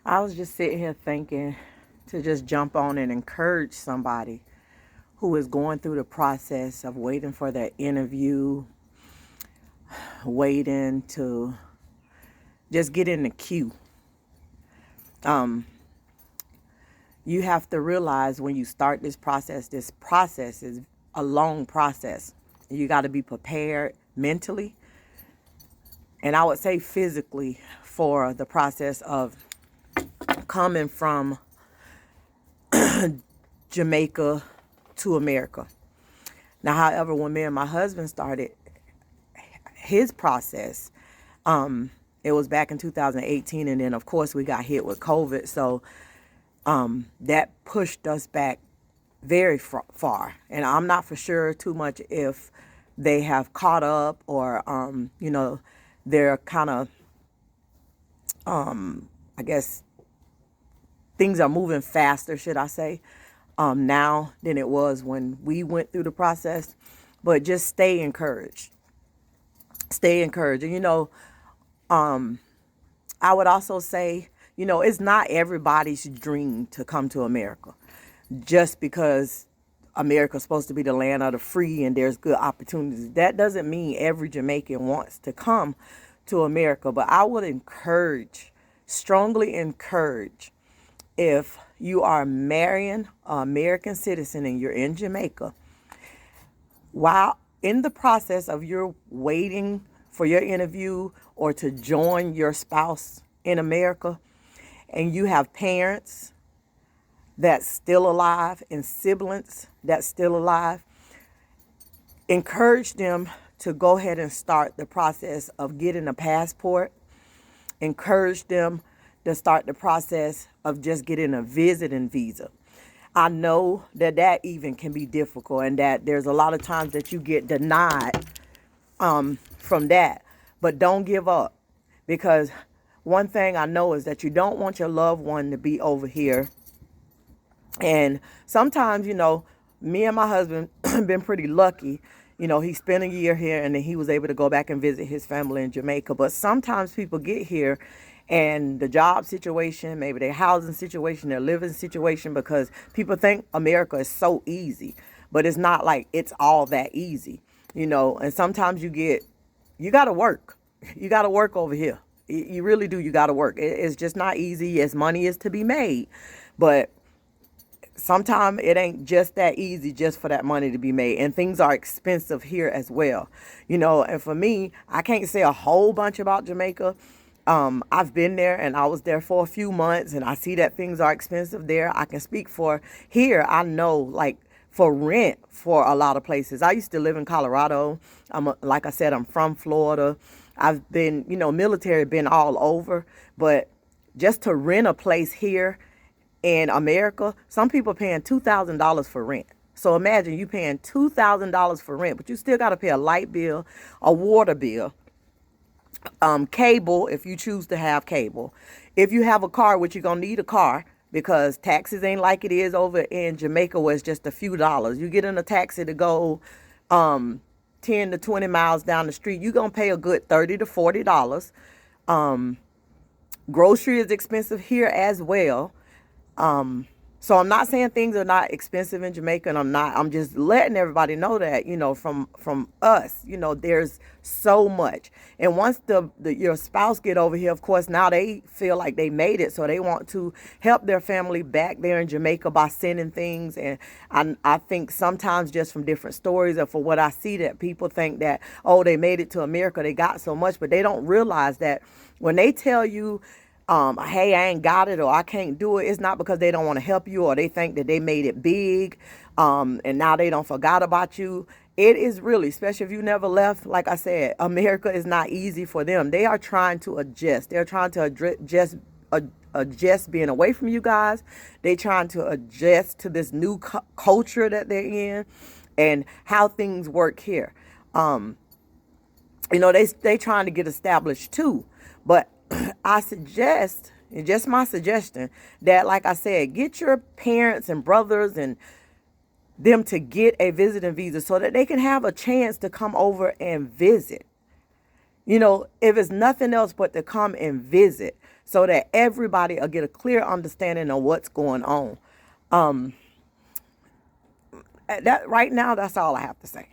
I was just sitting here thinking to just jump on and encourage somebody who is going through the process of waiting for their interview, waiting to just get in the queue. Um, you have to realize when you start this process is a long process. You got to be prepared mentally and I would say physically for the process of coming from Jamaica to America. Now, however, when me and my husband started his process, it was back in 2018, and then of course we got hit with COVID, so that pushed us back very far. And I'm not for sure too much if they have caught up or they're kind of I guess things are moving faster, should I say, now than it was when we went through the process. But just stay encouraged. Stay encouraged. And, I would also say, it's not everybody's dream to come to America. Just because America's supposed to be the land of the free and there's good opportunities, that doesn't mean every Jamaican wants to come to America. But I would strongly encourage, if you are marrying an American citizen and you're in Jamaica, while in the process of your waiting for your interview or to join your spouse in America, and you have parents that's still alive and siblings that's still alive, encourage them to go ahead and start the process of getting a passport. Encourage them to start the process of just getting a visiting visa. I know that even can be difficult and that there's a lot of times that you get denied from that. But don't give up, because one thing I know is that you don't want your loved one to be over here. And sometimes, me and my husband been pretty lucky. He spent a year here and then he was able to go back and visit his family in Jamaica. But sometimes people get here and the job situation, maybe their housing situation, their living situation, because people think America is so easy, but it's not like it's all that easy, and sometimes you got to work. You got to work over here. You really do. You got to work. It's just not easy. Yes, money is to be made, but sometimes it ain't just that easy just for that money to be made. And things are expensive here as well. And for me, I can't say a whole bunch about Jamaica. I've been there and I was there for a few months and I see that things are expensive there. I can speak for here. I know, like, for rent for a lot of places. I used to live in Colorado. Like I said, I'm from Florida. I've been, military, been all over. But just to rent a place here in America, some people paying $2,000 for rent. So imagine you paying $2,000 for rent, but you still got to pay a light bill, a water bill, cable if you choose to have cable. If you have a car, which you're going to need a car because taxes ain't like it is over in Jamaica where it's just a few dollars. You get in a taxi to go 10 to 20 miles down the street, you're going to pay a good $30 to $40. Grocery is expensive here as well. So I'm not saying things are not expensive in Jamaica, and I'm just letting everybody know that, from us, there's so much. And once your spouse get over here, of course, now they feel like they made it. So they want to help their family back there in Jamaica by sending things. And I think sometimes just from different stories or for what I see, that people think that, oh, they made it to America, they got so much, but they don't realize that when they tell you, hey, I ain't got it or I can't do it, it's not because they don't want to help you or they think that they made it big, and now they don't forgot about you. It is really, especially if you never left, like I said, America is not easy for them. They are trying to adjust. They're trying to adjust being away from you guys. They're trying to adjust to this new culture that they're in and how things work here. They trying to get established too. But I suggest, and just my suggestion, that, like I said, get your parents and brothers and them to get a visiting visa so that they can have a chance to come over and visit. If it's nothing else but to come and visit. so that everybody will get a clear understanding of what's going on. That right now, that's all I have to say.